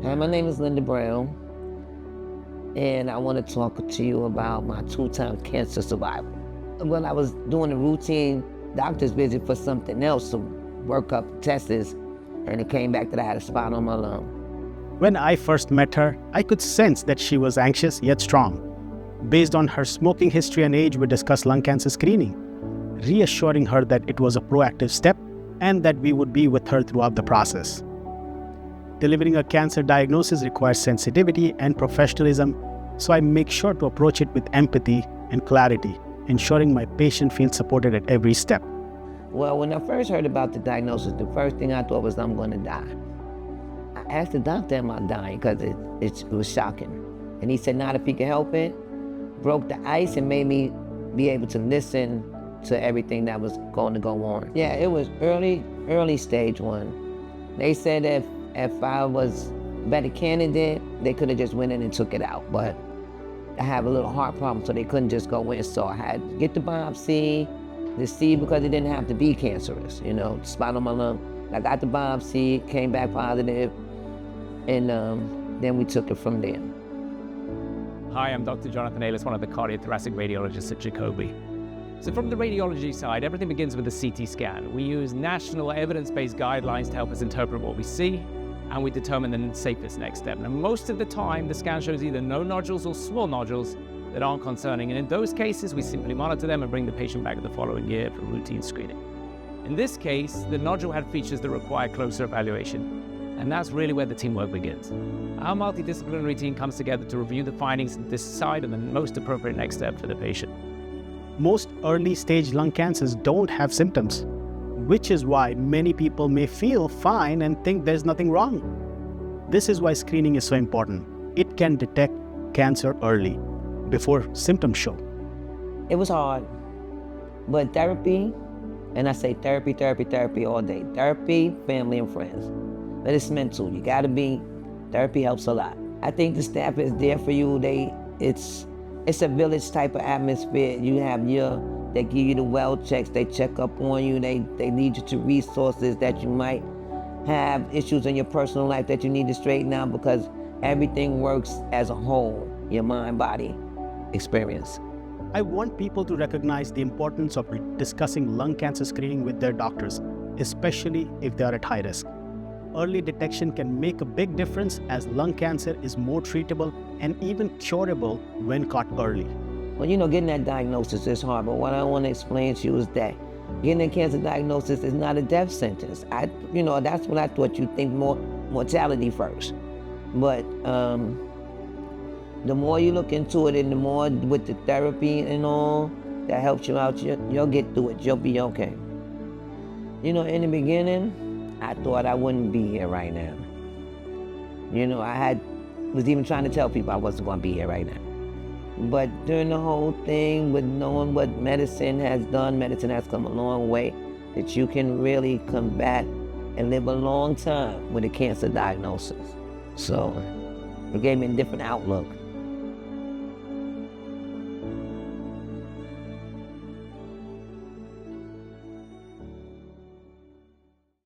Hi, my name is Linda Brown, and I want to talk to you about my two-time cancer survival. When I was doing a routine doctor's visit for something else to work up tests, and it came back that I had a spot on my lung. When I first met her, I could sense that she was anxious yet strong. Based on her smoking history and age, we discussed lung cancer screening, reassuring her that it was a proactive step and that we would be with her throughout the process. Delivering a cancer diagnosis requires sensitivity and professionalism, so I make sure to approach it with empathy and clarity, ensuring my patient feels supported at every step. Well, when I first heard about the diagnosis, the first thing I thought was I'm going to die. I asked the doctor, am I dying? Because it was shocking. And he said not if he could help it. Broke the ice and made me be able to listen to everything that was going to go on. Yeah, it was early stage 1. They said if I was a better candidate, they could have just went in and took it out. But I have a little heart problem, so they couldn't just go in. So I had to get the biopsy to see, because it didn't have to be cancerous, spot on my lung. I got the biopsy, came back positive, and then we took it from there. Hi, I'm Dr. Jonathan Aylis, one of the cardiothoracic radiologists at Jacobi. So from the radiology side, everything begins with a CT scan. We use national evidence-based guidelines to help us interpret what we see, and we determine the safest next step. Now, most of the time, the scan shows either no nodules or small nodules that aren't concerning. And in those cases, we simply monitor them and bring the patient back the following year for routine screening. In this case, the nodule had features that require closer evaluation. And that's really where the teamwork begins. Our multidisciplinary team comes together to review the findings and decide on the most appropriate next step for the patient. Most early-stage lung cancers don't have symptoms, which is why many people may feel fine and think there's nothing wrong. This is why screening is so important. It can detect cancer early, before symptoms show. It was hard, but therapy, and I say therapy all day. Therapy, family, and friends. But it's mental. Therapy helps a lot. I think the staff is there for you. It's a village type of atmosphere. They give you the well checks, they check up on you, they lead you to resources that you might have issues in your personal life that you need to straighten out, because everything works as a whole, your mind, body experience. I want people to recognize the importance of discussing lung cancer screening with their doctors, especially if they are at high risk. Early detection can make a big difference, as lung cancer is more treatable and even curable when caught early. Well, getting that diagnosis is hard, but what I want to explain to you is that getting a cancer diagnosis is not a death sentence. That's what I thought. You'd think more mortality first. But the more you look into it, and the more with the therapy and all that helps you out, you'll get through it. You'll be okay. In the beginning, I thought I wouldn't be here right now. I was even trying to tell people I wasn't going to be here right now. But during the whole thing, with knowing what medicine has done, medicine has come a long way, that you can really combat and live a long time with a cancer diagnosis. So it gave me a different outlook.